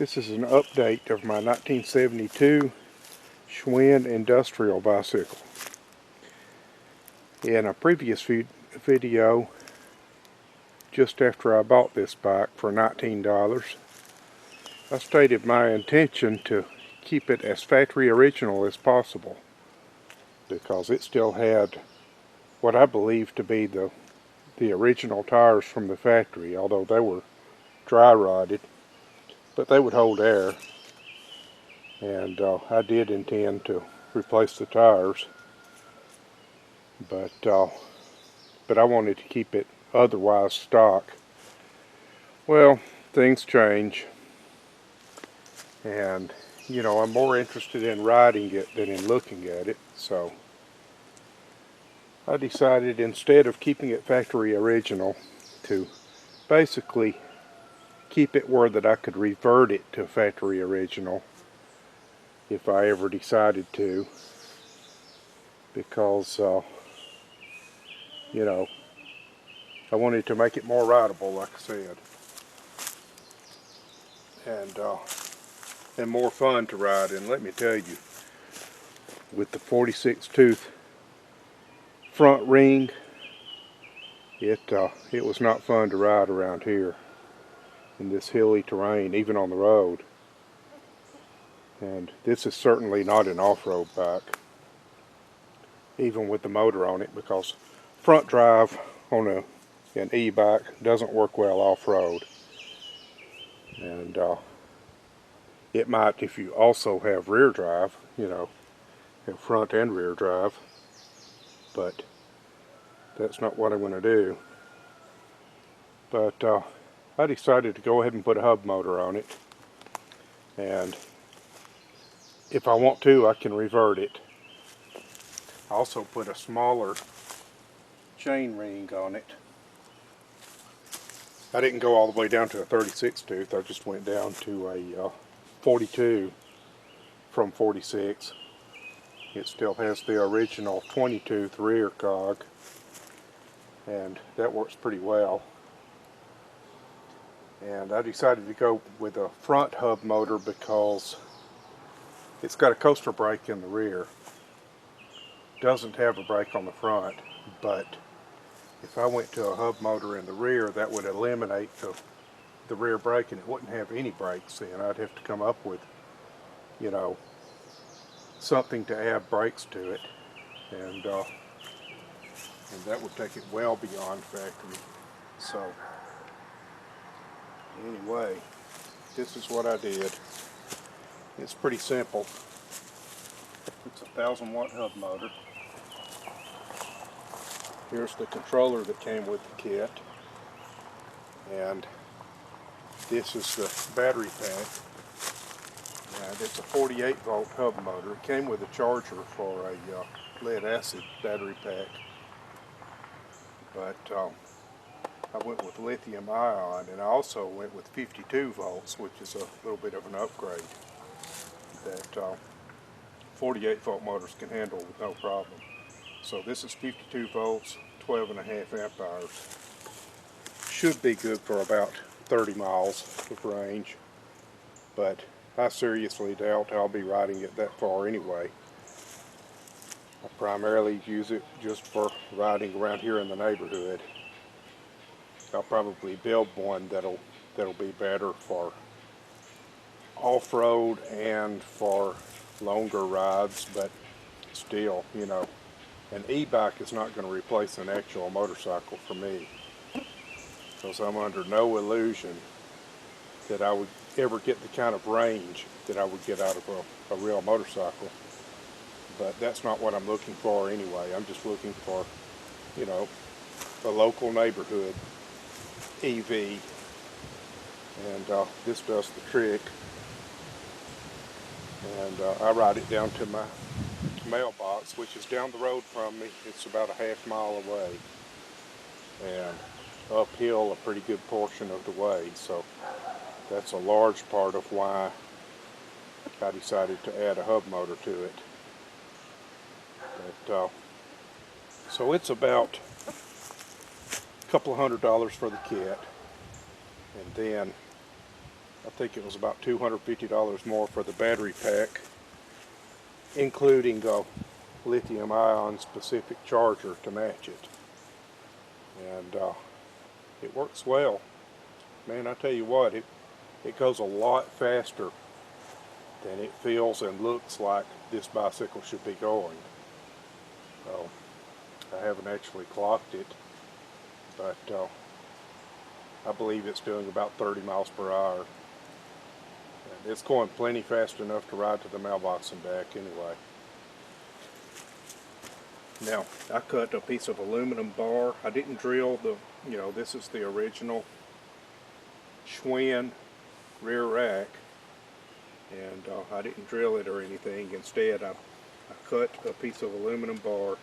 This is an update of my 1972 Schwinn industrial bicycle. In a previous video, just after I bought this bike for $19, I stated my intention to keep it as factory original as possible because it still had what I believe to be the original tires from the factory, although they were dry rotted, but they would hold air, and I did intend to replace the tires, but I wanted to keep it otherwise stock. Well, things change, and you know, I'm more interested in riding it than in looking at it, so I decided, instead of keeping it factory original, to basically keep it where that I could revert it to factory original if I ever decided to, because you know, I wanted to make it more rideable, like I said, and more fun to ride. And let me tell you, with the 46 tooth front ring, it was not fun to ride around here in this hilly terrain, even on the road. And this is certainly not an off-road bike, even with the motor on it, because front drive on an e-bike doesn't work well off-road. And it might if you also have rear drive, you know, have front and rear drive, but that's not what I'm going to do. But I decided to go ahead and put a hub motor on it, and if I want to, I can revert it. I also put a smaller chain ring on it. I didn't go all the way down to a 36 tooth, I just went down to a 42 from 46. It still has the original 20 tooth rear cog, and that works pretty well. And I decided to go with a front hub motor because it's got a coaster brake in the rear. Doesn't have a brake on the front, but if I went to a hub motor in the rear, that would eliminate the rear brake, and it wouldn't have any brakes then. I'd have to come up with, you know, something to add brakes to it, and that would take it well beyond factory. So anyway, this is what I did. It's pretty simple. It's a 1000-watt hub motor. Here's the controller that came with the kit, and this is the battery pack. And it's a 48-volt hub motor. It came with a charger for a lead-acid battery pack, but I went with lithium ion, and I also went with 52 volts, which is a little bit of an upgrade that 48-volt motors can handle with no problem. So this is 52 volts, 12.5 amp hours. Should be good for about 30 miles of range, but I seriously doubt I'll be riding it that far anyway. I primarily use it just for riding around here in the neighborhood. I'll probably build one that'll be better for off-road and for longer rides, but still, you know, an e-bike is not going to replace an actual motorcycle for me, because I'm under no illusion that I would ever get the kind of range that I would get out of a real motorcycle. But that's not what I'm looking for anyway. I'm just looking for, you know, a local neighborhood EV, and this does the trick. And I ride it down to my mailbox, which is down the road from me. It's about a half mile away, and uphill a pretty good portion of the way. So that's a large part of why I decided to add a hub motor to it. But, so it's about a couple of $100 for the kit, and then I think it was about $250 more for the battery pack, including a lithium-ion specific charger to match it. And it works well. Man, I tell you what, it goes a lot faster than it feels and looks like this bicycle should be going. So, I haven't actually clocked it, but I believe it's doing about 30 miles per hour. And it's going plenty fast enough to ride to the mailbox and back anyway. Now, I cut a piece of aluminum bar. I didn't drill the, this is the original Schwinn rear rack, and I didn't drill it or anything. Instead, I cut a piece of aluminum bar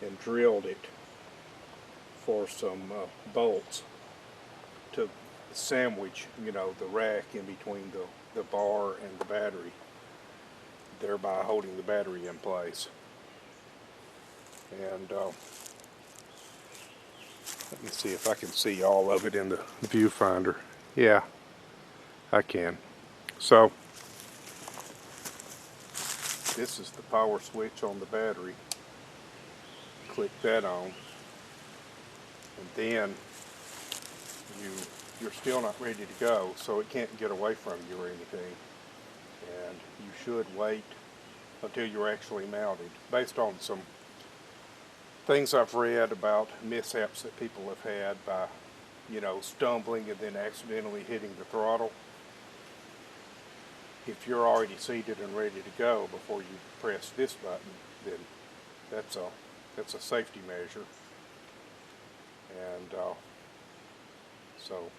and drilled it for some bolts to sandwich, the rack in between the bar and the battery, thereby holding the battery in place. And let me see if I can see all of it in the viewfinder. Yeah, I can. So, this is the power switch on the battery. Click that on, and then you're still not ready to go, so it can't get away from you or anything. And you should wait until you're actually mounted, based on some things I've read about mishaps that people have had by, stumbling and then accidentally hitting the throttle. If you're already seated and ready to go before you press this button, then that's a safety measure. And so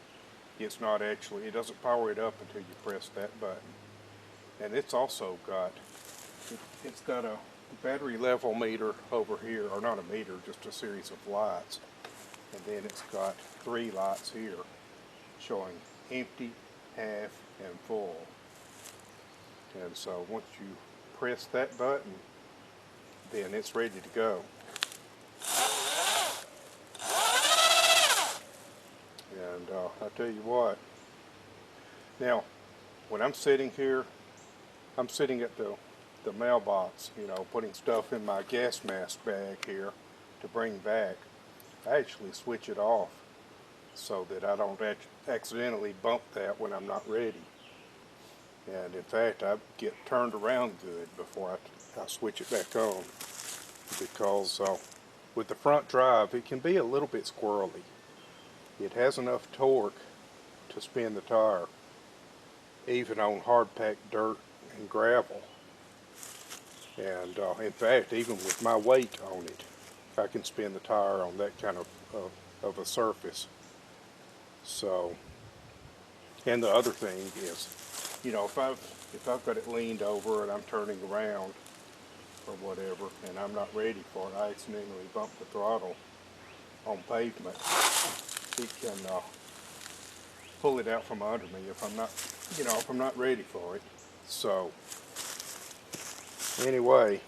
it's not actually, it doesn't power it up until you press that button. And it's also got, it's got a battery level meter over here, or not a meter, just a series of lights. And then it's got 3 lights here showing empty, half, and full. And so once you press that button, then it's ready to go. And I tell you what, now when I'm sitting here, I'm sitting at the mailbox, putting stuff in my gas mask bag here to bring back. I actually switch it off so that I don't accidentally bump that when I'm not ready. And in fact, I get turned around good before I switch it back on, because with the front drive, it can be a little bit squirrely. It has enough torque to spin the tire, even on hard-packed dirt and gravel. And in fact, even with my weight on it, I can spin the tire on that kind of a surface. So, and the other thing is, if I've got it leaned over and I'm turning around or whatever, and I'm not ready for it, I accidentally bump the throttle on pavement, it can pull it out from under me if I'm not ready for it. So, anyway,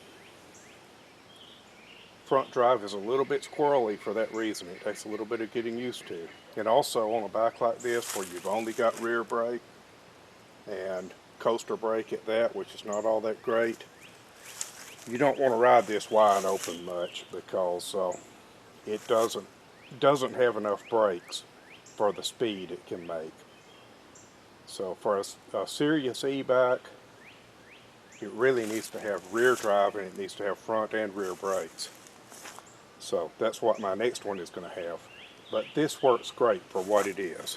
front drive is a little bit squirrely for that reason. It takes a little bit of getting used to. And also on a bike like this, where you've only got rear brake and coaster brake at that, which is not all that great, you don't want to ride this wide open much, because it doesn't have enough brakes for the speed it can make. So for a serious e-bike, it really needs to have rear drive, and it needs to have front and rear brakes. So that's what my next one is going to have. But this works great for what it is.